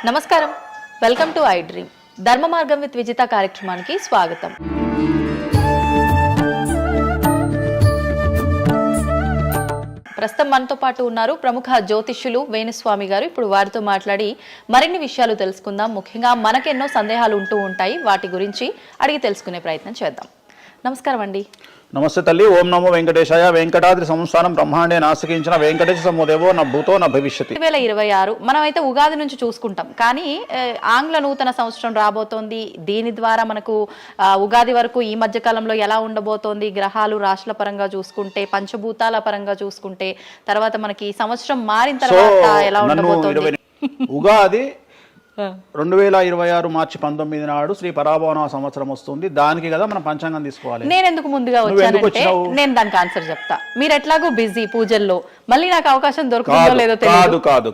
నమస్కారం, welcome to I dream. ధర్మ మార్గం విత్ విజిత కార్యక్రమానికి స్వాగతం. ప్రస్తుతం మనతో పాటు ఉన్నారు ప్రముఖ జ్యోతిష్యులు వేణుస్వామి గారు. ఇప్పుడు వారితో మాట్లాడి మరిన్ని విషయాలు తెలుసుకుందాం. ముఖ్యంగా మనకెన్నో సందేహాలు ఉంటూ ఉంటాయి, వాటి గురించి అడిగి తెలుసుకునే ప్రయత్నం చేద్దాం. నమస్కారం అండి. నమస్తే తల్లి. ఓం నమో వెంకటేశాయ. వెంకటాద్రి సంస్థానం బ్రహ్మాండే నాశకించిన వెంకటేశ సమోదేవో నా భూతో నా భవిష్యత్తు. 2026 మనమైతే ఉగాది నుంచి చూసుకుంటాం, కానీ ఆంగ్ల నూతన సంవత్సరం రాబోతోంది. దీని ద్వారా మనకు ఉగాది వరకు ఈ మధ్య కాలంలో ఎలా ఉండబోతోంది, గ్రహాలు రాశుల పరంగా చూసుకుంటే, పంచభూతాల పరంగా చూసుకుంటే, తర్వాత మనకి సంవత్సరం మారిన తర్వాత ఎలా ఉండబోతోంది. ఉగాది 2026 మార్చి 19 నాడు శ్రీ పరాభవన సంవత్సరం వస్తుంది. దానికి కదా మనం పంచాంగం తీసుకోవాలి. నేను ఎందుకు ముందుగా వచ్చానంటే నేను దానికి ఆన్సర్ చెప్తా. మీరు ఎట్లాగో బిజీ పూజల్లో, మళ్ళీ నాకు అవకాశం దొరుకుతుందో లేదో తెలియదు. కాదు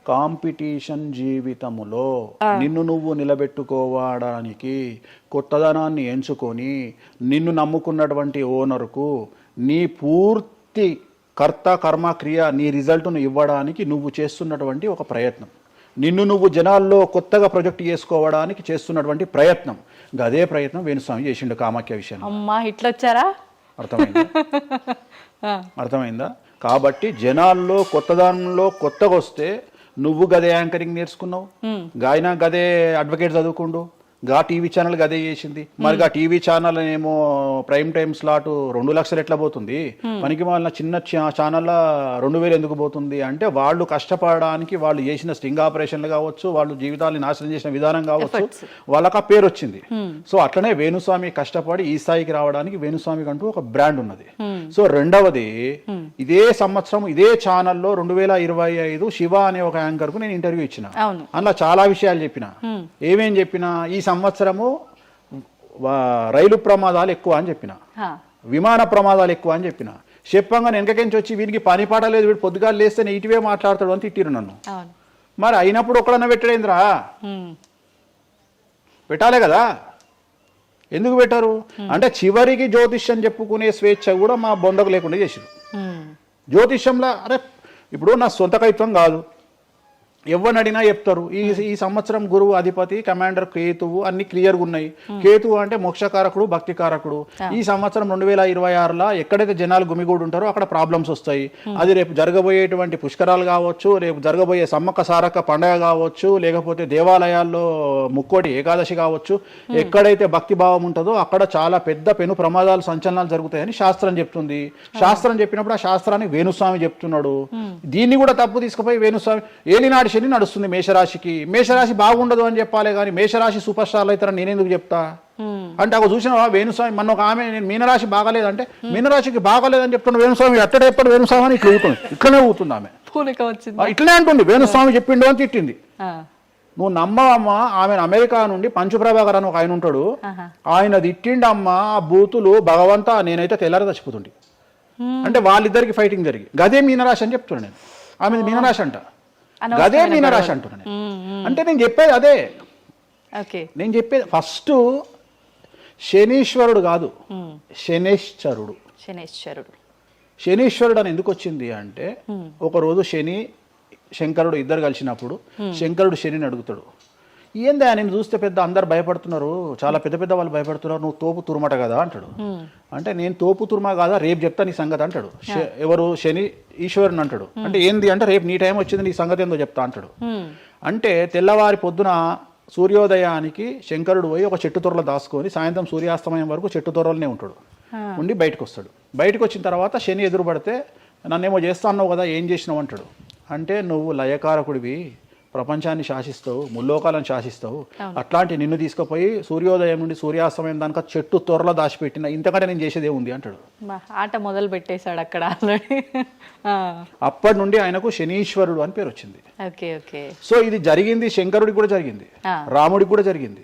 కాంపిటీషన్ జీవితములో నిన్ను నువ్వు నిలబెట్టుకోవడానికి కొత్తదనాన్ని ఎంచుకొని నిన్ను నమ్ముకున్నటువంటి ఓనర్కు నీ పూర్తి కర్త కర్మ క్రియ నీ రిజల్ట్ను ఇవ్వడానికి నువ్వు చేస్తున్నటువంటి ఒక ప్రయత్నం, నిన్ను నువ్వు జనాల్లో కొత్తగా ప్రొజెక్ట్ చేసుకోవడానికి చేస్తున్నటువంటి ప్రయత్నం. అదే ప్రయత్నం వేణుస్వామి చేసిండు కామాఖ్య విషయం. అమ్మా ఇట్లొచ్చారా? అర్థమైందా? కాబట్టి జనాల్లో కొత్తదానంలో కొత్తగా వస్తే నువ్వు గదే యాంకరింగ్ నేర్చుకున్నావు, గాయన గదే అడ్వకేట్ చదువుకుండు, గా టీవీ ఛానల్ గదే చేసింది. మరి ఆ టీవీ ఛానల్ ఏమో ప్రైమ్ టైమ్ స్లాట్ 2 లక్షలు ఎట్లా పోతుంది, పనికి వాళ్ళ చిన్న ఛానల్ 2000 ఎందుకు పోతుంది అంటే వాళ్ళు కష్టపడడానికి వాళ్ళు చేసిన స్టింగ్ ఆపరేషన్లు కావచ్చు, వాళ్ళు జీవితాన్ని నాశనం చేసిన విధానం కావచ్చు, వాళ్ళకి ఆ పేరు వచ్చింది. సో అట్లనే వేణుస్వామి కష్టపడి ఈ స్థాయికి రావడానికి వేణుస్వామికి అంటూ ఒక బ్రాండ్ ఉన్నది. సో రెండవది, ఇదే సంవత్సరం ఇదే ఛానల్లో 2025 శివ అనే ఒక యాంకర్ కు నేను ఇంటర్వ్యూ ఇచ్చిన. అందులో చాలా విషయాలు చెప్పిన. ఏమేం చెప్పినా, ఈ సంవత్సరము రైలు ప్రమాదాలు ఎక్కువ అని చెప్పిన, విమాన ప్రమాదాలు ఎక్కువ అని చెప్పిన. చెప్పంగా వెనకకించి వచ్చి వీనికి పని పాట లేదు, వీడు పొద్దుగా లేస్తే నెగిటివే మాట్లాడతాడు అని తిట్టిరు నన్ను. మరి అయినప్పుడు ఒక్కడన్నా పెట్టడేంద్రా? పెట్టాలే కదా, ఎందుకు పెట్టారు అంటే చివరికి జ్యోతిష్యం చెప్పుకునే స్వేచ్ఛ కూడా మా బొందకు లేకుండా చేసారు. జ్యోతిష్యంలో అరే ఇప్పుడు నా సొంత కవిత్వం కాదు, ఎవరిని అడిగినా చెప్తారు. ఈ సంవత్సరం గురువు అధిపతి కమాండర్ కేతువు అన్ని క్లియర్గా ఉన్నాయి. కేతువు అంటే మోక్షకారకుడు, భక్తికారకుడు. ఈ సంవత్సరం 2026లో ఎక్కడైతే జనాలు గుమిగూడు ఉంటారో అక్కడ ప్రాబ్లమ్స్ వస్తాయి. అది రేపు జరగబోయేటువంటి పుష్కరాలు కావచ్చు, రేపు జరగబోయే సమ్మక్క సారక్క పండగ కావచ్చు, లేకపోతే దేవాలయాల్లో ముక్కోటి ఏకాదశి కావచ్చు, ఎక్కడైతే భక్తి భావం ఉంటుందో అక్కడ చాలా పెద్ద పెను ప్రమాదాలు సంచలనాలు జరుగుతాయని శాస్త్రం చెప్తుంది. శాస్త్రం చెప్పినప్పుడు ఆ శాస్త్రాన్ని వేణుస్వామి చెప్తున్నాడు. దీన్ని కూడా తప్పు తీసుకుపోయి వేణుస్వామి ఏలినాడు శని నడుస్తుంది మేషరాశికి, మేషరాశి బాగుండదు అని చెప్పాలి, కానీ మేషరాశి సూపర్ స్టార్లు అవుతారని నేనెందుకు చెప్తా అంటే, ఒక చూసిన వేణుస్వామి మన ఒక ఆమె నేను మీనరాశి బాగాలేదంటే మీనరాశికి బాగాలేదని చెప్తున్నా వేణుస్వామి ఎట్టడే ఎప్పుడు వేణుస్వామి అని ఇట్లా ఊతుంది, ఇట్లనే ఊతుంది ఆమె, ఇట్లనే అంటుంది వేణుస్వామి చెప్పిండు అని తిట్టింది. నువ్వు నమ్మవమ్మా, ఆమె అమెరికా నుండి పంచుప్రభాకర్ అని ఒక ఆయన ఉంటాడు, ఆయన తిట్టిండమ్మా ఆ బూతులు భగవంతా నేనైతే తెల్లారి చచ్చిపోతుండే అంటే వాళ్ళిద్దరికి ఫైటింగ్ జరిగి. గదే మీనరాశి అని చెప్తున్నాను నేను, ఆమె మీనరాశి అంట, గదే మీనరాశి అంటున్నాను. అంటే నేను చెప్పేది అదే, నేను చెప్పేది ఫస్ట్ శనీశ్వరుడు కాదు, శనేశ్వరుడు. శనీశ్వరుడు అని ఎందుకు వచ్చింది అంటే, ఒకరోజు శని శంకరుడు ఇద్దరు కలిసినప్పుడు శంకరుడు శనిని అడుగుతాడు, ఏందా నేను చూస్తే పెద్ద అందరు భయపడుతున్నారు, చాలా పెద్ద పెద్ద వాళ్ళు భయపడుతున్నారు, నువ్వు తోపు తురుమట కదా అంటాడు. అంటే నేను తోపు తురుమా కాదా, రేపు చెప్తా నీ సంగతి అంటాడు. ఎవరు? శని ఈశ్వరుని అంటాడు. అంటే ఏంది అంటే, రేపు నీ టైం వచ్చింది, నీ సంగతి ఏందో చెప్తా అంటాడు. అంటే తెల్లవారి పొద్దున సూర్యోదయానికి శంకరుడు పోయి ఒక చెట్టు తొర్రలో దాచుకొని సాయంత్రం సూర్యాస్తమయం వరకు చెట్టు తొర్రలోనే ఉంటాడు, ఉండి బయటకు వస్తాడు. బయటకు వచ్చిన తర్వాత శని ఎదురుపడితే నన్నేమో చేస్తా అన్నావు కదా, ఏం చేసినావు అంటాడు. అంటే నువ్వు లయకారకుడివి, ప్రపంచాన్ని శాసిస్తావు, ముల్లోకాలను శాసిస్తావు, అట్లాంటి నిన్ను తీసుకుపోయి సూర్యోదయం నుండి సూర్యాస్తమయం దానిక చెట్టు త్వరలో దాచిపెట్టిన, ఇంతకంటే నేను చేసేదే ఉంది అంటాడు. ఆట మొదలు పెట్టేశాడు అక్కడ. అప్పటి నుండి ఆయనకు శనీశ్వరుడు అని పేరు వచ్చింది. సో ఇది జరిగింది శంకరుడికి కూడా జరిగింది, రాముడికి కూడా జరిగింది.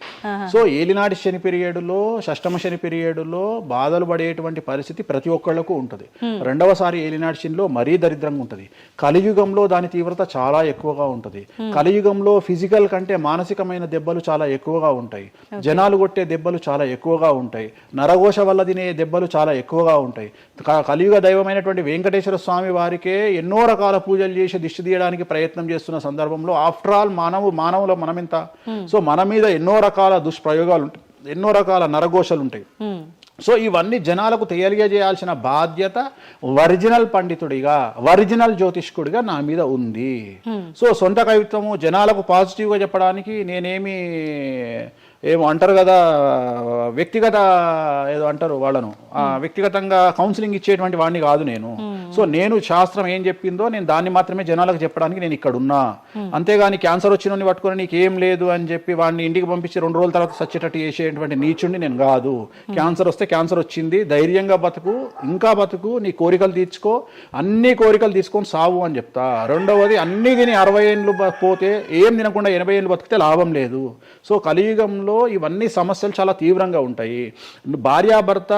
సో ఏలినాటి శని పీరియడ్లో, షష్టమ శని పీరియడ్లో బాధలు పడేటువంటి పరిస్థితి ప్రతి ఒక్కళ్లకు ఉంటుంది. రెండవసారి ఏలినాటి శనిలో మరీ దరిద్రంగా ఉంటుంది. కలియుగంలో దాని తీవ్రత చాలా ఎక్కువగా ఉంటుంది. కలియుగంలో ఫిజికల్ కంటే మానసికమైన దెబ్బలు చాలా ఎక్కువగా ఉంటాయి. జనాలు కొట్టే దెబ్బలు చాలా ఎక్కువగా ఉంటాయి. నరఘోష వల్ల తినే దెబ్బలు చాలా ఎక్కువగా ఉంటాయి. కలియుగ దైవమైనటువంటి వెంకటేశ్వర స్వామి వారికే ఎన్నో రకాల పూజలు చేసి దిష్టి తీయడానికి ప్రయత్నం చేస్తున్న సందర్భంలో ఆఫ్టర్ ఆల్ మానవుల మనమింత. సో మన మీద ఎన్నో రకాల దుష్ప్రయోగాలు ఉంటాయి, ఎన్నో రకాల నరఘోషలు ఉంటాయి. సో ఇవన్నీ జనాలకు తెలియజేయాల్సిన బాధ్యత ఒరిజినల్ పండితుడిగా, ఒరిజినల్ జ్యోతిష్కుడిగా నా మీద ఉంది. సో సొంత కవిత్వము జనాలకు పాజిటివ్గా చెప్పడానికి నేనేమి ఏమో అంటారు కదా, వ్యక్తిగత ఏదో అంటారు వాళ్ళను, వ్యక్తిగతంగా కౌన్సిలింగ్ ఇచ్చేటువంటి వాడిని కాదు నేను. సో నేను శాస్త్రం ఏం చెప్పిందో నేను దాన్ని మాత్రమే జనాలకు చెప్పడానికి నేను ఇక్కడ ఉన్నా. అంతేగాని క్యాన్సర్ వచ్చిన పట్టుకొని నీకు ఏం లేదు అని చెప్పి వాడిని ఇంటికి పంపించి 2 రోజుల తర్వాత సచ్చేటట్టు చేసేటువంటి నీచుడిని నేను కాదు. క్యాన్సర్ వస్తే క్యాన్సర్ వచ్చింది, ధైర్యంగా బతుకు, ఇంకా బతుకు, నీ కోరికలు తీర్చుకో, అన్ని కోరికలు తీసుకొని సావు అని చెప్తా. రెండవది, అన్ని తిని 60 ఏళ్ళు పోతే ఏం తినకుండా 80 ఏళ్ళు బతికితే లాభం లేదు. సో కలియుగంలో ఇవన్నీ సమస్యలు చాలా తీవ్రంగా ఉంటాయి. భార్యాభర్త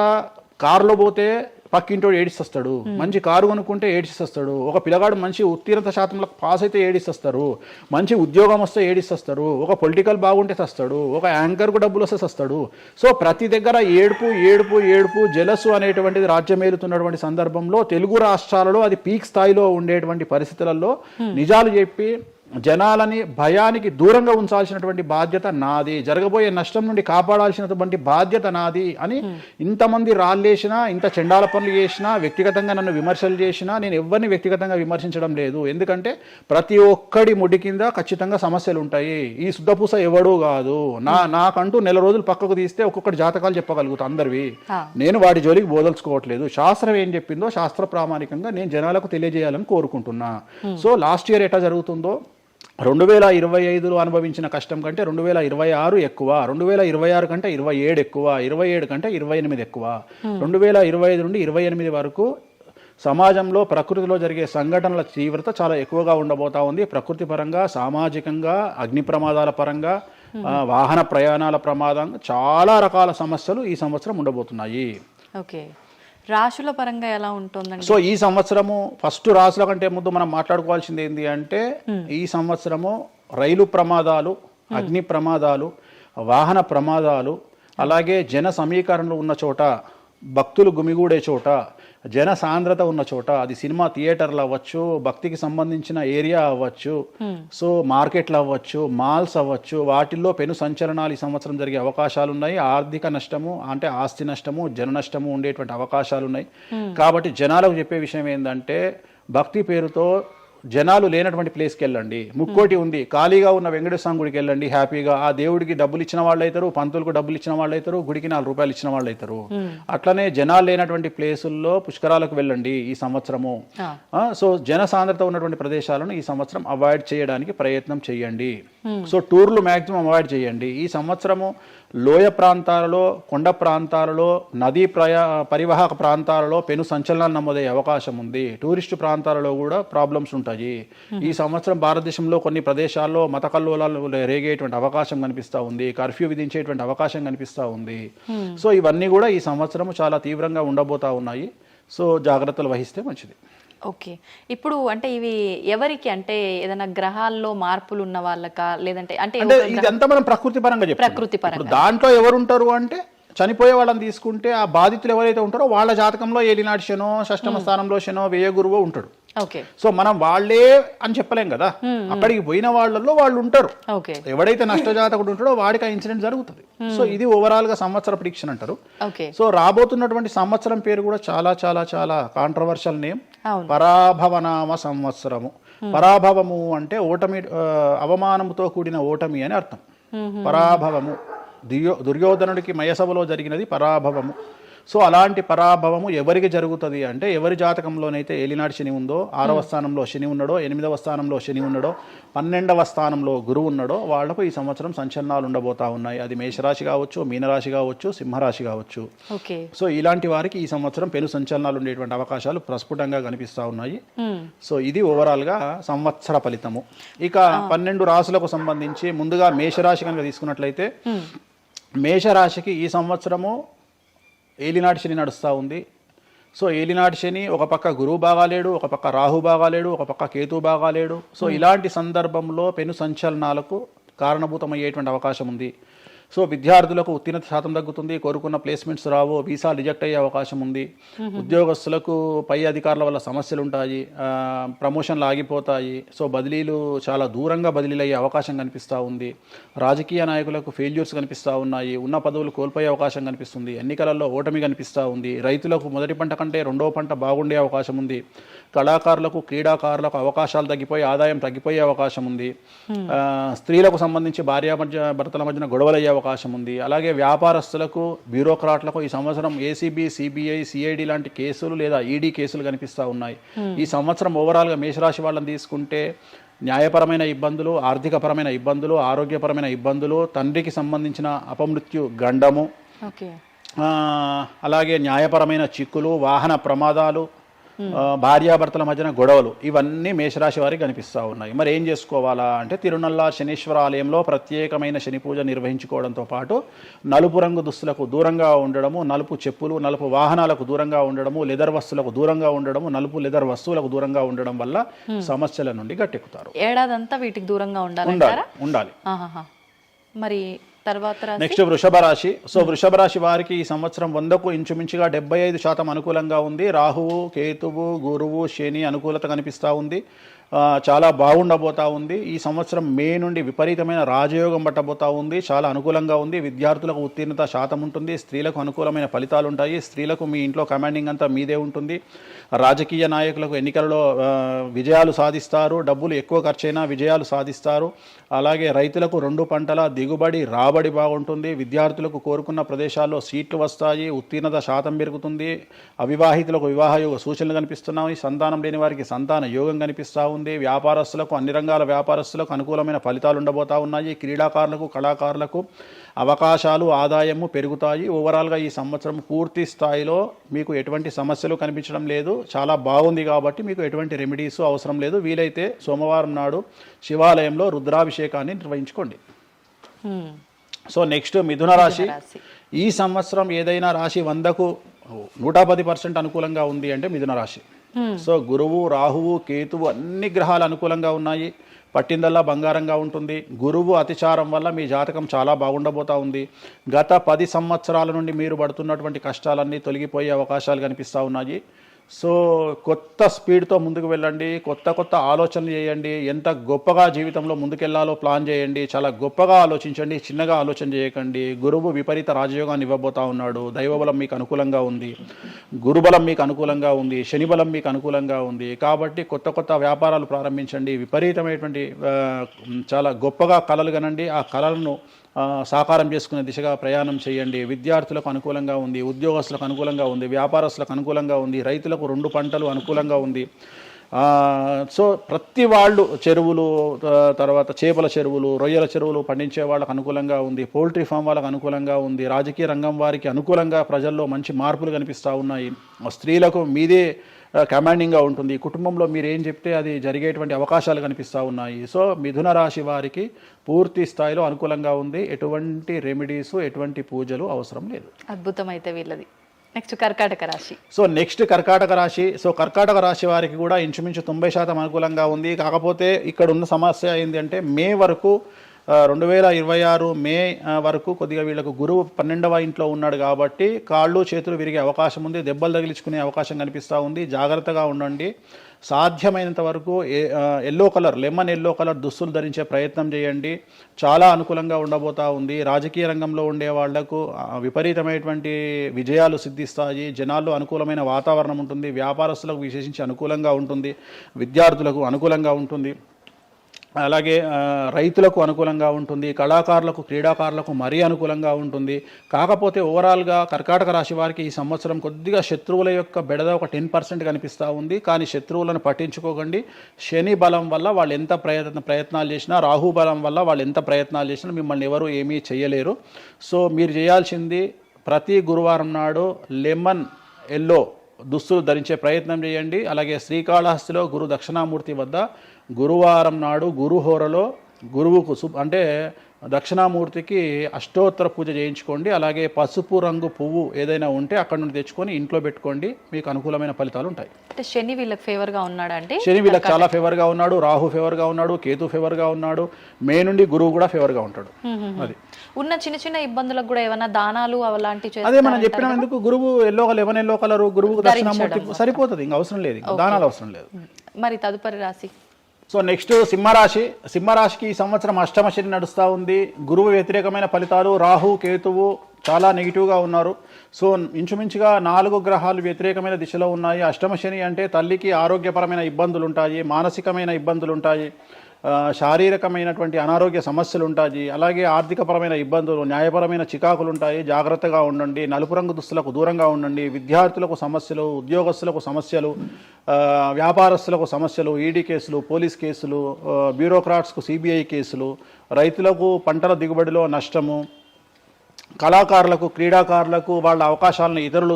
కారులో పోతే పక్కింటోడు ఏడిస్తాడు, మంచి కారు కొనుక్కుంటే ఏడిస్తాడు, ఒక పిల్లగాడు మంచి ఉత్తీర్ణత శాతంలో పాస్ అయితే ఏడిస్తారు, మంచి ఉద్యోగం వస్తే ఏడిస్తారు, ఒక పొలిటికల్ బాగుంటే తెస్తాడు, ఒక యాంకర్కు డబ్బులు వస్తే తెస్తాడు. సో ప్రతి దగ్గర ఏడుపు ఏడుపు ఏడుపు, జలసు అనేటువంటిది రాజ్యమేలుతున్నటువంటి సందర్భంలో తెలుగు రాష్ట్రాలలో అది పీక్ స్థాయిలో ఉండేటువంటి పరిస్థితులలో నిజాలు చెప్పి జనాలని భయానికి దూరంగా ఉంచాల్సినటువంటి బాధ్యత నాది, జరగబోయే నష్టం నుండి కాపాడాల్సినటువంటి బాధ్యత నాది అని ఇంతమంది రాళ్ళేసినా, ఇంత చెండాల పనులు చేసినా, వ్యక్తిగతంగా నన్ను విమర్శలు చేసినా నేను ఎవరిని వ్యక్తిగతంగా విమర్శించడం లేదు. ఎందుకంటే ప్రతి ఒక్కడి ముడి కింద ఖచ్చితంగా సమస్యలు ఉంటాయి. ఈ శుద్ధపూస ఎవడూ కాదు. నాకంటూ నెల రోజులు పక్కకు తీస్తే ఒక్కొక్కటి జాతకాలు చెప్పగలుగుతా అందరివి. నేను వాటి జోలికి బోదలుచుకోవట్లేదు. శాస్త్రం ఏం చెప్పిందో శాస్త్ర ప్రామాణికంగా నేను జనాలకు తెలియజేయాలని కోరుకుంటున్నా. సో లాస్ట్ ఇయర్ ఎట్లా జరుగుతుందో 2025లో అనుభవించిన కష్టం కంటే 2026 ఎక్కువ, 2026 కంటే 27 ఎక్కువ, 27 కంటే 28 ఎక్కువ. 2025 నుండి 28 వరకు సమాజంలో ప్రకృతిలో జరిగే సంఘటనల తీవ్రత చాలా ఎక్కువగా ఉండబోతా ఉంది. ప్రకృతి పరంగా, సామాజికంగా, అగ్ని ప్రమాదాల పరంగా, వాహన ప్రయాణాల ప్రమాదం, చాలా రకాల సమస్యలు ఈ సంవత్సరం ఉండబోతున్నాయి. ఓకే, రాశుల పరంగా ఎలా ఉంటుందండి? సో ఈ సంవత్సరము ఫస్ట్ రాశుల కంటే ముందు మనం మాట్లాడుకోవాల్సింది ఏంటి అంటే, ఈ సంవత్సరము రైలు ప్రమాదాలు, అగ్ని ప్రమాదాలు, వాహన ప్రమాదాలు, అలాగే జన సమీకరణలు ఉన్న చోట, భక్తులు గుమిగూడే చోట, జన సాంద్రత ఉన్న చోట, అది సినిమా థియేటర్లు అవ్వచ్చు, భక్తికి సంబంధించిన ఏరియా అవ్వచ్చు, సో మార్కెట్లు అవ్వచ్చు, మాల్స్ అవ్వచ్చు, వాటిల్లో పెను సంచలనాలు ఈ సంవత్సరం జరిగే అవకాశాలు ఉన్నాయి. ఆర్థిక నష్టము అంటే ఆస్తి నష్టము, జన నష్టము ఉండేటువంటి అవకాశాలు ఉన్నాయి. కాబట్టి జనాలకు చెప్పే విషయం ఏంటంటే, భక్తి పేరుతో జనాలు లేనటువంటి ప్లేస్కి వెళ్ళండి. ముక్కోటి ఉంది, ఖాళీగా ఉన్న వెంకటేశ్వర గుడికి వెళ్ళండి హ్యాపీగా. ఆ దేవుడికి డబ్బులు ఇచ్చిన వాళ్ళు అవుతారు, పంతులకు డబ్బులు ఇచ్చిన వాళ్ళు అవుతారు, గుడికి 4 రూపాయలు ఇచ్చిన వాళ్ళు అవుతారు. అట్లనే జనాలు లేనటువంటి ప్లేసుల్లో పుష్కరాలకు వెళ్ళండి ఈ సంవత్సరము. సో జన సాంద్రత ఉన్నటువంటి ప్రదేశాలను ఈ సంవత్సరం అవాయిడ్ చేయడానికి ప్రయత్నం చేయండి. సో టూర్లు మ్యాక్సిమం అవాయిడ్ చేయండి. ఈ సంవత్సరము లోయ ప్రాంతాలలో, కొండ ప్రాంతాలలో, నదీ పరివాహక ప్రాంతాలలో పెను సంచలనాలు నమోదయ్యే అవకాశం ఉంది. టూరిస్టు ప్రాంతాలలో కూడా ప్రాబ్లమ్స్ ఉంటాయి. ఈ సంవత్సరం భారతదేశంలో కొన్ని ప్రదేశాల్లో మత కల్లోలాలు రేగేటువంటి అవకాశం కనిపిస్తూ ఉంది, కర్ఫ్యూ విధించేటువంటి అవకాశం కనిపిస్తూ ఉంది. సో ఇవన్నీ కూడా ఈ సంవత్సరం చాలా తీవ్రంగా ఉండబోతా ఉన్నాయి. సో జాగ్రత్తలు వహిస్తే మంచిది. ఓకే, ఇప్పుడు అంటే ఇవి ఎవరికి, అంటే ఏదైనా గ్రహాల్లో మార్పులు ఉన్న వాళ్ళకా, లేదంటే అంటే ఇదంతా మనం ప్రకృతి పరంగా చెప్పాలి. ప్రకృతి పరంగా దాంట్లో ఎవరు ఉంటారు అంటే, చనిపోయే వాళ్ళని తీసుకుంటే ఆ బాధితులు ఎవరైతే ఉంటారో వాళ్ళ జాతకంలో ఏలినాటి శనో, షష్టమ స్థానంలో శనో, వ్యయ గురువో ఉంటాడు. సో మనం వాళ్ళే అని చెప్పలేం కదా, అక్కడికి పోయిన వాళ్ళల్లో వాళ్ళు ఉంటారు. ఎవడైతే నష్టజాతకుడు ఉంటాడో వాడికి ఆ ఇన్సిడెంట్ జరుగుతుంది. సో ఇది ఓవరాల్ గా సంవత్సర ప్రిడిక్షన్ అంటారు. సో రాబోతున్నటువంటి సంవత్సరం పేరు కూడా చాలా చాలా చాలా కాంట్రవర్షియల్ నేమ్, పరాభవనామ సంవత్సరము. పరాభవము అంటే ఓటమి, అవమానముతో కూడిన ఓటమి అని అర్థం. పరాభవము, దుర్యోధనుడికి మయసభలో జరిగినది పరాభవము. సో అలాంటి పరాభవము ఎవరికి జరుగుతుంది అంటే, ఎవరి జాతకంలోనైతే ఏలినాటి శని ఉందో, 6వ స్థానంలో శని ఉన్నాడో, 8వ స్థానంలో శని ఉన్నాడో, 12వ స్థానంలో గురువు ఉన్నాడో వాళ్లకు ఈ సంవత్సరం సంచలనాలు ఉండబోతా ఉన్నాయి. అది మేషరాశి కావచ్చు, మీనరాశి కావచ్చు, సింహరాశి కావచ్చు. సో ఇలాంటి వారికి ఈ సంవత్సరం పెను సంచలనాలు ఉండేటువంటి అవకాశాలు ప్రస్ఫుటంగా కనిపిస్తూ ఉన్నాయి. సో ఇది ఓవరాల్ గా సంవత్సర ఫలితము. ఇక 12 రాశులకు సంబంధించి ముందుగా మేషరాశి కనుక తీసుకున్నట్లయితే, మేషరాశికి ఈ సంవత్సరము ఏలినాటి శని నడుస్తూ ఉంది. సో ఏలినాటి శని ఒక పక్క గురువు బాగాలేడు, ఒక పక్క రాహు బాగాలేడు, ఒక పక్క కేతు బాగాలేడు. సో ఇలాంటి సందర్భంలో పెను సంచలనాలకు కారణభూతమయ్యేటువంటి అవకాశం ఉంది. సో విద్యార్థులకు ఉత్తీర్ణత శాతం తగ్గుతుంది, కోరుకున్న ప్లేస్మెంట్స్ రావు, వీసా రిజెక్ట్ అయ్యే అవకాశం ఉంది. ఉద్యోగస్తులకు పై అధికారుల వల్ల సమస్యలు ఉంటాయి, ప్రమోషన్లు ఆగిపోతాయి. సో బదిలీలు చాలా దూరంగా బదిలీలు అయ్యే అవకాశం కనిపిస్తూ ఉంది. రాజకీయ నాయకులకు ఫెయిల్యూర్స్ కనిపిస్తూ ఉన్నాయి, ఉన్న పదవులు కోల్పోయే అవకాశం కనిపిస్తుంది, ఎన్నికలలో ఓటమి కనిపిస్తూ ఉంది. రైతులకు మొదటి పంట కంటే రెండవ పంట బాగుండే అవకాశం ఉంది. కళాకారులకు క్రీడాకారులకు అవకాశాలు తగ్గిపోయి ఆదాయం తగ్గిపోయే అవకాశం ఉంది. స్త్రీలకు సంబంధించి భర్తల మధ్యన గొడవలు అయ్యే అవకాశం ఉంది. అలాగే వ్యాపారస్తులకు బ్యూరోక్రాట్లకు ఈ సంవత్సరం ఏసీబీ, సిబిఐ, సిఐడి లాంటి కేసులు లేదా ఈడీ కేసులు కనిపిస్తూ ఉన్నాయి. ఈ సంవత్సరం ఓవరాల్గా మేషరాశి వాళ్ళని తీసుకుంటే న్యాయపరమైన ఇబ్బందులు, ఆర్థికపరమైన ఇబ్బందులు, ఆరోగ్యపరమైన ఇబ్బందులు, తండ్రికి సంబంధించిన అపమృత్యు గండము, అలాగే న్యాయపరమైన చిక్కులు, వాహన ప్రమాదాలు, భార్యాభర్తల మధ్యన గొడవలు, ఇవన్నీ మేషరాశి వారికి కనిపిస్తూ ఉన్నాయి. మరి ఏం చేసుకోవాలా అంటే తిరునల్ల శనీశ్వర ఆలయంలో ప్రత్యేకమైన శని పూజ నిర్వహించుకోవడంతో పాటు నలుపు రంగు దుస్తులకు దూరంగా ఉండడము, నలుపు చెప్పులు, నలుపు వాహనాలకు దూరంగా ఉండడము, లెదర్ వస్తువులకు దూరంగా ఉండడము, నలుపు లెదర్ వస్తువులకు దూరంగా ఉండడం వల్ల సమస్యల నుండి గట్టెక్కుతారు. ఏడాదంతా వీటికి దూరంగా ఉండాలి. మరి తర్వాత నెక్స్ట్ వృషభ రాశి. సో వృషభ రాశి వారికి ఈ సంవత్సరం 100కు ఇంచుమించుగా 75% అనుకూలంగా ఉంది. రాహువు, కేతువు, గురువు, శని అనుకూలత కనిపిస్తూ ఉంది. చాలా బాగుండబోతా ఉంది. ఈ సంవత్సరం మే నుండి విపరీతమైన రాజయోగం పట్టబోతా ఉంది. చాలా అనుకూలంగా ఉంది. విద్యార్థులకు ఉత్తీర్ణత శాతం ఉంటుంది. స్త్రీలకు అనుకూలమైన ఫలితాలు ఉంటాయి. స్త్రీలకు మీ ఇంట్లో కమాండింగ్ అంతా మీదే ఉంటుంది. రాజకీయ నాయకులకు ఎన్నికలలో విజయాలు సాధిస్తారు. డబ్బులు ఎక్కువ ఖర్చైనా విజయాలు సాధిస్తారు. అలాగే రైతులకు 2 పంటల దిగుబడి రాబడి బాగుంటుంది. విద్యార్థులకు కోరుకున్న ప్రదేశాల్లో సీట్లు వస్తాయి. ఉత్తీర్ణత శాతం పెరుగుతుంది. అవివాహితులకు వివాహ యోగ సూచనలు కనిపిస్తున్నాయి. సంతానం లేని వారికి సంతాన యోగం కనిపిస్తూ ఉంది. వ్యాపారస్తులకు అన్ని రంగాల వ్యాపారస్తులకు అనుకూలమైన ఫలితాలు ఉండబోతా ఉన్నాయి. క్రీడాకారులకు, కళాకారులకు అవకాశాలు, ఆదాయము పెరుగుతాయి. ఓవరాల్గా ఈ సంవత్సరం పూర్తి స్థాయిలో మీకు ఎటువంటి సమస్యలు కనిపించడం లేదు. చాలా బాగుంది కాబట్టి మీకు ఎటువంటి రెమెడీస్ అవసరం లేదు. వీలైతే సోమవారం నాడు శివాలయంలో రుద్రాభిషేకాన్ని నిర్వహించుకోండి. సో నెక్స్ట్ మిథున రాశి. ఈ సంవత్సరం ఏదైనా రాశి 100కు 110% అనుకూలంగా ఉంది అంటే మిథున రాశి. సో గురువు, రాహువు, కేతువు అన్ని గ్రహాలు అనుకూలంగా ఉన్నాయి. పట్టిందల్లా బంగారంగా ఉంటుంది. గురువు అతిచారం వల్ల మీ జాతకం చాలా బాగుండబోతా ఉంది. గత 10 సంవత్సరాల నుండి మీరు పడుతున్నటువంటి కష్టాలన్నీ తొలగిపోయే అవకాశాలు కనిపిస్తూ ఉన్నాయి. సో కొత్త స్పీడ్తో ముందుకు వెళ్ళండి. కొత్త ఆలోచనలు చేయండి. ఎంత గొప్పగా జీవితంలో ముందుకెళ్లాలో ప్లాన్ చేయండి. చాలా గొప్పగా ఆలోచించండి. చిన్నగా ఆలోచన చేయకండి. గురువు విపరీత రాజయోగాన్ని ఇవ్వబోతా ఉన్నాడు. దైవబలం మీకు అనుకూలంగా ఉంది. గురుబలం మీకు అనుకూలంగా ఉంది. శనిబలం మీకు అనుకూలంగా ఉంది. కాబట్టి కొత్త వ్యాపారాలు ప్రారంభించండి. విపరీతమైనటువంటి చాలా గొప్పగా కలలు కనండి. ఆ కళలను సాకారం చేసుకునే దిశగా ప్రయాణం చేయండి. విద్యార్థులకు అనుకూలంగా ఉంది. ఉద్యోగస్తులకు అనుకూలంగా ఉంది. వ్యాపారస్తులకు అనుకూలంగా ఉంది. రైతులకు 2 పంటలు అనుకూలంగా ఉంది. సో ప్రతి వాళ్ళు చెరువులు, తర్వాత చేపల చెరువులు, రొయ్యల చెరువులు పండించే వాళ్ళకు అనుకూలంగా ఉంది. పౌల్ట్రీ ఫామ్ వాళ్ళకు అనుకూలంగా ఉంది. రాజకీయ రంగం వారికి అనుకూలంగా ప్రజల్లో మంచి మార్పులు కనిపిస్తూ ఉన్నాయి. స్త్రీలకు మీదే కమాండింగ్గా ఉంటుంది. కుటుంబంలో మీరు ఏం చెప్తే అది జరిగేటువంటి అవకాశాలు కనిపిస్తూ ఉన్నాయి. సో మిథున రాశి వారికి పూర్తి స్థాయిలో అనుకూలంగా ఉంది. ఎటువంటి రెమెడీస్, ఎటువంటి పూజలు అవసరం లేదు. అద్భుతం అయితే వీళ్ళది. నెక్స్ట్ కర్కాటక రాశి. సో నెక్స్ట్ కర్కాటక రాశి. సో కర్కాటక రాశి వారికి కూడా ఇంచుమించు 90% అనుకూలంగా ఉంది. కాకపోతే ఇక్కడ ఉన్న సమస్య ఏంటంటే మే వరకు 2026 మే వరకు కొద్దిగా వీళ్ళకు గురువు 12వ ఇంట్లో ఉన్నాడు కాబట్టి కాళ్ళు చేతులు విరిగే అవకాశం ఉంది. దెబ్బలు తగిలించుకునే అవకాశం కనిపిస్తూ ఉంది. జాగ్రత్తగా ఉండండి. సాధ్యమైనంత వరకు లెమన్ ఎల్లో కలర్ దుస్తులు ధరించే ప్రయత్నం చేయండి. చాలా అనుకూలంగా ఉండబోతా ఉంది. రాజకీయ రంగంలో ఉండే వాళ్లకు విపరీతమైనటువంటి విజయాలు సిద్ధిస్తాయి. జనాల్లో అనుకూలమైన వాతావరణం ఉంటుంది. వ్యాపారస్తులకు విశేషించి అనుకూలంగా ఉంటుంది. విద్యార్థులకు అనుకూలంగా ఉంటుంది. అలాగే రైతులకు అనుకూలంగా ఉంటుంది. కళాకారులకు, క్రీడాకారులకు మరీ అనుకూలంగా ఉంటుంది. కాకపోతే ఓవరాల్గా కర్కాటక రాశి వారికి ఈ సంవత్సరం కొద్దిగా శత్రువుల యొక్క బెడద ఒక 10% కనిపిస్తూ ఉంది. కానీ శత్రువులను పట్టించుకోకండి. శని బలం వల్ల వాళ్ళు ఎంత ప్రయత్నాలు చేసినా, రాహు బలం వల్ల వాళ్ళు ఎంత ప్రయత్నాలు చేసినా మిమ్మల్ని ఎవరు ఏమీ చేయలేరు. సో మీరు చేయాల్సింది ప్రతి గురువారం నాడు లెమన్ ఎల్లో దుస్తులు ధరించే ప్రయత్నం చేయండి. అలాగే శ్రీకాళహస్తిలో గురు దక్షిణామూర్తి వద్ద గురువారం నాడు గురుహోరలో గురువుకు అంటే దక్షిణామూర్తికి అష్టోత్తర పూజ చేయించుకోండి. అలాగే పసుపు రంగు పువ్వు ఏదైనా ఉంటే అక్కడ నుండి తెచ్చుకొని ఇంట్లో పెట్టుకోండి, మీకు అనుకూలమైన ఫలితాలు ఉంటాయి. అంటే శని వీళ్ళకి ఫేవర్గా ఉన్నాడా అంటే? శని వీళ్ళకి చాలా ఫేవర్గా ఉన్నాడు, రాహు ఫేవర్గా ఉన్నాడు, కేతు ఫేవర్గా ఉన్నాడు, మే నుండి గురువు కూడా ఫేవర్గా ఉంటాడు. అది ఉన్న చిన్న చిన్న ఇబ్బందులకు కూడా ఏమైనా దానాలు అలాంటివి అదే మనం చెప్పినాం ఎందుకు, గురువు ఎల్లో కలర్ గురువుకు దక్షిణామూర్తి సరిపోతుంది, ఇంకా అవసరం లేదు, ఇంకా దానాలు అవసరం లేదు. మరి తదుపరి రాశి సో నెక్స్ట్ సింహరాశికి ఈ సంవత్సరం అష్టమ శని నడుస్తూ ఉంది. గురువు వ్యతిరేకమైన ఫలితాలు, రాహు కేతువు చాలా నెగిటివ్గా ఉన్నారు. సో ఇంచుమించుగా 4 గ్రహాలు వ్యతిరేకమైన దిశలో ఉన్నాయి. అష్టమ శని అంటే తల్లికి ఆరోగ్యపరమైన ఇబ్బందులు ఉంటాయి, మానసికమైన ఇబ్బందులు ఉంటాయి, శారీరకమైనటువంటి అనారోగ్య సమస్యలు ఉంటాయి, అలాగే ఆర్థికపరమైన ఇబ్బందులు, న్యాయపరమైన చికాకులు ఉంటాయి. జాగ్రత్తగా ఉండండి, నలుపు రంగు దుస్తులకు దూరంగా ఉండండి. విద్యార్థులకు సమస్యలు, ఉద్యోగస్తులకు సమస్యలు, వ్యాపారస్తులకు సమస్యలు, ఈడీ కేసులు, పోలీస్ కేసులు, బ్యూరోక్రాట్స్కు సిబిఐ కేసులు, రైతులకు పంటల దిగుబడిలో నష్టము, కళాకారులకు, క్రీడాకారులకు వాళ్ళ అవకాశాలను ఇతరులు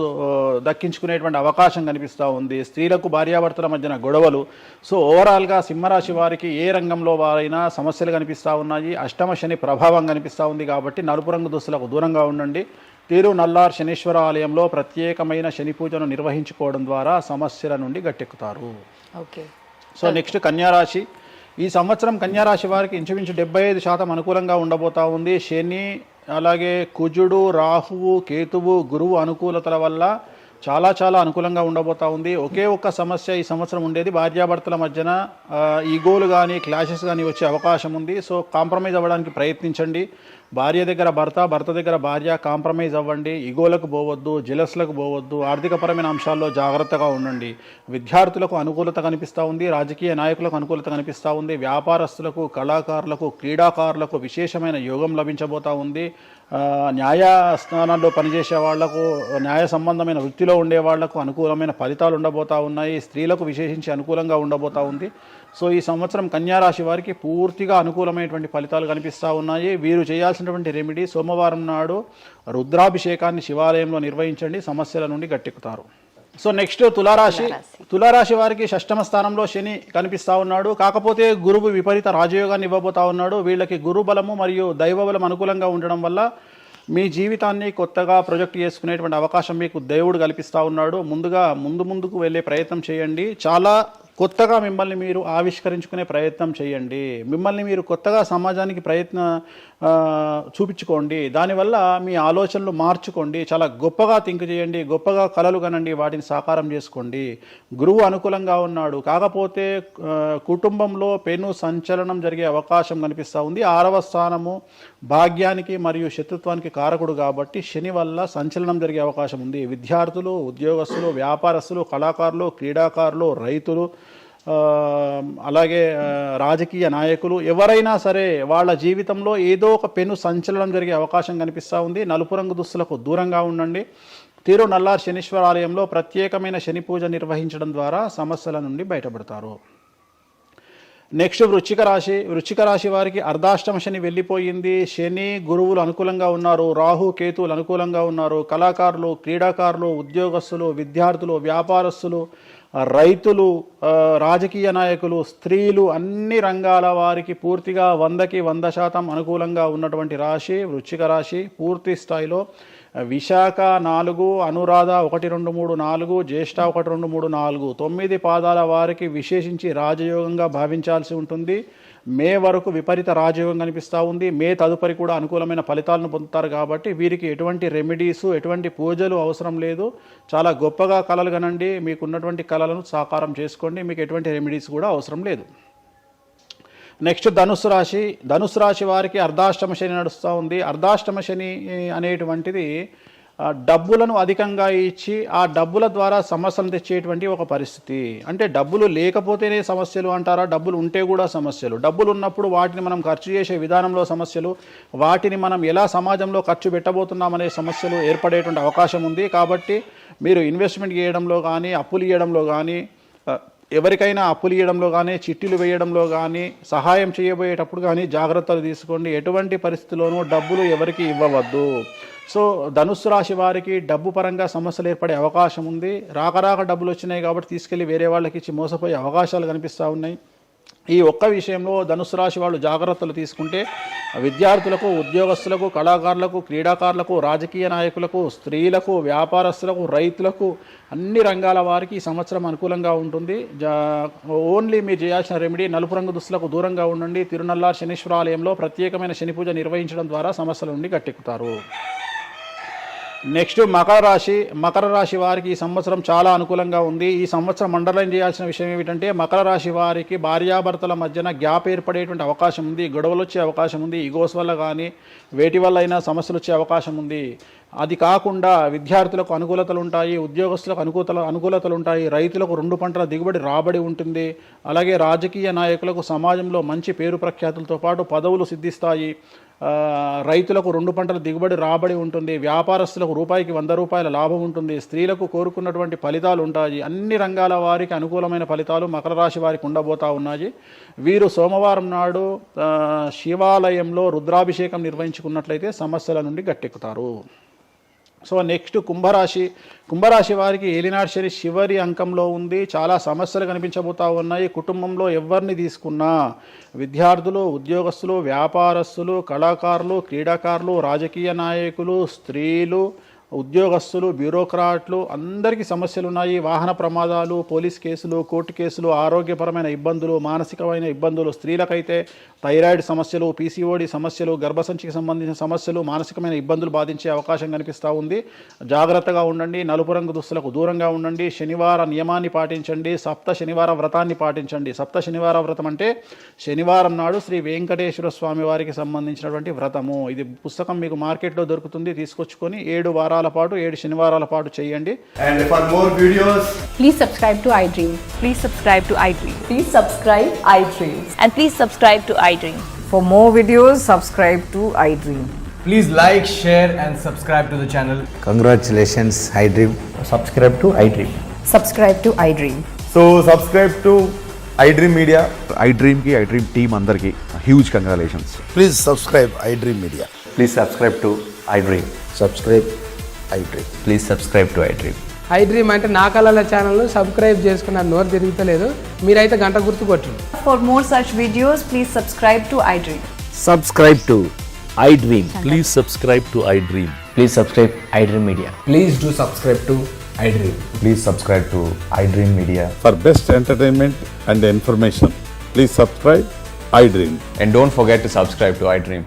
దక్కించుకునేటువంటి అవకాశం కనిపిస్తూ ఉంది. స్త్రీలకు భార్యాభర్తల మధ్యన గొడవలు. సో ఓవరాల్గా సింహరాశి వారికి ఏ రంగంలో వారైనా సమస్యలు కనిపిస్తూ ఉన్నాయి. అష్టమ శని ప్రభావం కనిపిస్తూ ఉంది కాబట్టి నలుపు రంగు దుస్తులకు దూరంగా ఉండండి. తీరు నల్లార్ శనీశ్వర ఆలయంలో ప్రత్యేకమైన శని పూజను నిర్వహించుకోవడం ద్వారా సమస్యల నుండి గట్టెక్కుతారు. ఓకే. సో నెక్స్ట్ కన్యారాశి. ఈ సంవత్సరం కన్యారాశి వారికి ఇంచుమించు 75% అనుకూలంగా ఉండబోతా ఉంది. శని, అలాగే కుజుడు, రాహువు, కేతువు, గురువు అనుకూలతల వల్ల చాలా అనుకూలంగా ఉండబోతా ఉంది. ఒకే ఒక్క సమస్య ఈ సంవత్సరం ఉండేది, భార్యాభర్తల మధ్యన ఈగోలు కానీ క్లాషెస్ కానీ వచ్చే అవకాశం ఉంది. సో కాంప్రమైజ్ అవ్వడానికి ప్రయత్నించండి. భార్య దగ్గర భర్త, భర్త దగ్గర భార్య, కాంప్రమైజ్ అవ్వండి. ఈగోలకు పోవద్దు, జెలస్లకు పోవద్దు. ఆర్థికపరమైన అంశాల్లో జాగ్రత్తగా ఉండండి. విద్యార్థులకు అనుకూలత కనిపిస్తూ ఉంది, రాజకీయ నాయకులకు అనుకూలత కనిపిస్తూ ఉంది, వ్యాపారస్తులకు, కళాకారులకు, క్రీడాకారులకు విశేషమైన యోగం లభించబోతూ ఉంది. న్యాయస్థానాల్లో పనిచేసే వాళ్లకు, న్యాయ సంబంధమైన వృత్తిలో ఉండే వాళ్లకు అనుకూలమైన ఫలితాలు ఉండబోతూ ఉన్నాయి. స్త్రీలకు విశేషించి అనుకూలంగా ఉండబోతూ ఉంది. సో ఈ సంవత్సరం కన్యారాశి వారికి పూర్తిగా అనుకూలమైనటువంటి ఫలితాలు కనిపిస్తూ ఉన్నాయి. వీరు చేయాల్సినటువంటి రెమెడీ, సోమవారం నాడు రుద్రాభిషేకాన్ని శివాలయంలో నిర్వహించండి, సమస్యల నుండి గట్టెక్కుతారు. సో నెక్స్ట్ తులారాశి వారికి షష్టమ స్థానంలో శని కనిపిస్తూ ఉన్నాడు. కాకపోతే గురువు విపరీత రాజయోగాన్ని ఇవ్వబోతా ఉన్నాడు. వీళ్ళకి గురు బలము మరియు దైవ బలం అనుకూలంగా ఉండడం వల్ల మీ జీవితాన్ని కొత్తగా ప్రొజెక్ట్ చేసుకునేటువంటి అవకాశం మీకు దేవుడు కల్పిస్తూ ఉన్నాడు. ముందుకు వెళ్ళే ప్రయత్నం చేయండి. చాలా కొత్తగా మిమ్మల్ని మీరు ఆవిష్కరించుకునే ప్రయత్నం చేయండి. మిమ్మల్ని మీరు కొత్తగా సమాజానికి చూపించుకోండి. దానివల్ల మీ ఆలోచనలు మార్చుకోండి. చాలా గొప్పగా థింక్ చేయండి, గొప్పగా కలలు కనండి, వాటిని సాకారం చేసుకోండి. గురువు అనుకూలంగా ఉన్నాడు. కాకపోతే కుటుంబంలో పెను సంచలనం జరిగే అవకాశం కనిపిస్తూ ఉంది. 6వ స్థానము భాగ్యానికి మరియు శత్రుత్వానికి కారకుడు కాబట్టి శని వల్ల సంచలనం జరిగే అవకాశం ఉంది. విద్యార్థులు, ఉద్యోగస్తులు, వ్యాపారస్తులు, కళాకారులు, క్రీడాకారులు, రైతులు, అలాగే రాజకీయ నాయకులు ఎవరైనా సరే వాళ్ళ జీవితంలో ఏదో ఒక పెను సంచలనం జరిగే అవకాశం కనిపిస్తూ ఉంది. నలుపు రంగు దుస్తులకు దూరంగా ఉండండి. తీరు నల్లార్ శనీశ్వర ఆలయంలో ప్రత్యేకమైన శని పూజ నిర్వహించడం ద్వారా సమస్యల నుండి బయటపడతారు. నెక్స్ట్ వృశ్చిక రాశి వారికి అర్ధాష్టమ శని వెళ్ళిపోయింది. శని, గురువులు అనుకూలంగా ఉన్నారు, రాహు కేతువులు అనుకూలంగా ఉన్నారు. కళాకారులు, క్రీడాకారులు, ఉద్యోగస్తులు, విద్యార్థులు, వ్యాపారస్తులు, రైతులు, రాజకీయ నాయకులు, స్త్రీలు, అన్ని రంగాల వారికి పూర్తిగా 100కి 100% అనుకూలంగా ఉన్నటువంటి రాశి వృశ్చిక రాశి. పూర్తి స్థాయిలో విశాఖ 4, అనురాధ 1, 2, 3, 4, జ్యేష్ఠ 1, 2, 3, 4, 9 పాదాల వారికి విశేషించి రాజయోగంగా భావించాల్సి ఉంటుంది. మే వరకు విపరీత రాజయోగం కనిపిస్తూ ఉంది. మే తదుపరి కూడా అనుకూలమైన ఫలితాలను పొందుతారు కాబట్టి వీరికి ఎటువంటి రెమెడీసు, ఎటువంటి పూజలు అవసరం లేదు. చాలా గొప్పగా కళలు కనండి, మీకున్నటువంటి కళలను సాకారం చేసుకోండి. మీకు ఎటువంటి రెమెడీస్ కూడా అవసరం లేదు. నెక్స్ట్ ధనుసు రాశి వారికి అర్ధాష్టమ శని నడుస్తూ ఉంది. అర్ధాష్టమ శని అనేటువంటిది డబ్బులను అధికంగా ఇచ్చి ఆ డబ్బుల ద్వారా సమస్యలు తెచ్చేటువంటి ఒక పరిస్థితి. అంటే డబ్బులు లేకపోతేనే సమస్యలు అంటారా? డబ్బులు ఉంటే కూడా సమస్యలు. డబ్బులు ఉన్నప్పుడు వాటిని మనం ఖర్చు చేసే విధానంలో సమస్యలు, వాటిని మనం ఎలా సమాజంలో ఖర్చు పెట్టబోతున్నామనే సమస్యలు ఏర్పడేటువంటి అవకాశం ఉంది. కాబట్టి మీరు ఇన్వెస్ట్మెంట్ చేయడంలో కానీ, అప్పులు ఇవ్వడంలో కానీ, ఎవరికైనా అప్పులు ఇవ్వడంలో కానీ, చిట్టీలు వేయడంలో కానీ, సహాయం చేయబోయేటప్పుడు కానీ జాగ్రత్తలు తీసుకోండి. ఎటువంటి పరిస్థితుల్లోనూ డబ్బులు ఎవరికి ఇవ్వవద్దు. సో ధనుస్సు రాశి వారికి డబ్బు పరంగా సమస్యలు ఏర్పడే అవకాశం ఉంది. రాక డబ్బులు వచ్చినాయి కాబట్టి తీసుకెళ్ళి వేరే వాళ్ళకి ఇచ్చి మోసపోయే అవకాశాలు కనిపిస్తూ ఉన్నాయి. ఈ ఒక్క విషయంలో ధనుస్సు రాశి వాళ్ళు జాగ్రత్తలు తీసుకుంటే విద్యార్థులకు, ఉద్యోగస్తులకు, కళాకారులకు, క్రీడాకారులకు, రాజకీయ నాయకులకు, స్త్రీలకు, వ్యాపారస్తులకు, రైతులకు, అన్ని రంగాల వారికి ఈ సంవత్సరం అనుకూలంగా ఉంటుంది. ఓన్లీ మీరు చేయాల్సిన రెమెడీ నలుపు రంగు దుస్తులకు దూరంగా ఉండండి. తిరునల్లార్ శనీశ్వర ఆలయంలో ప్రత్యేకమైన శని పూజ నిర్వహించడం ద్వారా సమస్యల నుండి గట్టెక్కుతారు. నెక్స్ట్ మకర రాశి వారికి ఈ సంవత్సరం చాలా అనుకూలంగా ఉంది. ఈ సంవత్సరం అండర్లైన్ చేయాల్సిన విషయం ఏమిటంటే మకర రాశి వారికి భార్యాభర్తల మధ్యన గ్యాప్ ఏర్పడేటువంటి అవకాశం ఉంది. గొడవలు వచ్చే అవకాశం ఉంది. ఈగోస్ వల్ల కానీ వేటి వల్ల అయినా సమస్యలు వచ్చే అవకాశం ఉంది. అది కాకుండా విద్యార్థులకు అనుకూలతలు ఉంటాయి, ఉద్యోగస్తులకు అనుకూలతలు ఉంటాయి, రైతులకు 2 పంటల దిగుబడి రాబడి ఉంటుంది. అలాగే రాజకీయ నాయకులకు సమాజంలో మంచి పేరు ప్రఖ్యాతులతో పాటు పదవులు సిద్ధిస్తాయి. రైతులకు 2 పంటల దిగుబడి రాబడి ఉంటుంది. వ్యాపారస్తులకు రూపాయికి 100 రూపాయల లాభం ఉంటుంది. స్త్రీలకు కోరుకున్నటువంటి ఫలితాలు ఉంటాయి. అన్ని రంగాల వారికి అనుకూలమైన ఫలితాలు మకర రాశి వారికి ఉండబోతా ఉన్నాయి. వీరు సోమవారం నాడు శివాలయంలో రుద్రాభిషేకం నిర్వహించుకున్నట్లయితే సమస్యల నుండి గట్టెక్కుతారు. సో నెక్స్ట్ కుంభరాశి వారికి ఏలినాటి శని చివరి అంకంలో ఉంది. చాలా సమస్యలు కనిపించబోతా ఉన్నాయి. కుటుంబంలో ఎవరిని తీసుకున్నా విద్యార్థులు, ఉద్యోగస్తులు, వ్యాపారస్తులు, కళాకారులు, క్రీడాకారులు, రాజకీయ నాయకులు, స్త్రీలు, ఉద్యోగస్తులు, బ్యూరోక్రాట్లు అందరికీ సమస్యలు ఉన్నాయి. వాహన ప్రమాదాలు, పోలీస్ కేసులు, కోర్టు కేసులు, ఆరోగ్యపరమైన ఇబ్బందులు, మానసికమైన ఇబ్బందులు, స్త్రీలకైతే థైరాయిడ్ సమస్యలు, పీసీఓడి సమస్యలు, గర్భసంచికి సంబంధించిన సమస్యలు, మానసికమైన ఇబ్బందులు బాధించే అవకాశం కనిపిస్తూ ఉంది. జాగ్రత్తగా ఉండండి. నలుపు రంగు దుస్తులకు దూరంగా ఉండండి. శనివార నియమాన్ని పాటించండి. సప్త శనివార వ్రతాన్ని పాటించండి. సప్త శనివార వ్రతం అంటే శనివారం నాడు శ్రీ వెంకటేశ్వర స్వామి వారికి సంబంధించినటువంటి వ్రతము. ఇది పుస్తకం మీకు మార్కెట్లో దొరుకుతుంది. తీసుకొచ్చుకొని 7 వారాల పాటు 7 శనివారాల పాటు చేయండి. And for more videos, Please subscribe to iDream. Please subscribe to iDream. Please subscribe iDream. And please subscribe to iDream. For more videos, subscribe to iDream. please like, share and subscribe to the channel. Congratulations, iDream. Subscribe to iDream. Subscribe to iDream. So subscribe to iDream Media. iDream team అందరికి huge congratulations. Please subscribe iDream Media. Please subscribe to iDream. Subscribe iDream. Please subscribe to iDream. iDream అంటే నా కళల ఛానల్ను subscribe చేసుకున్న నోరు తిరుగుతలేదు. మీరైతే గంట గుర్తు కొట్టండి. For more such videos, please subscribe to iDream. Subscribe to iDream. Please subscribe to iDream. Please subscribe iDream Media. Please do subscribe to iDream. Please subscribe to iDream Media. For best entertainment and information, please subscribe iDream. And don't forget to subscribe to iDream.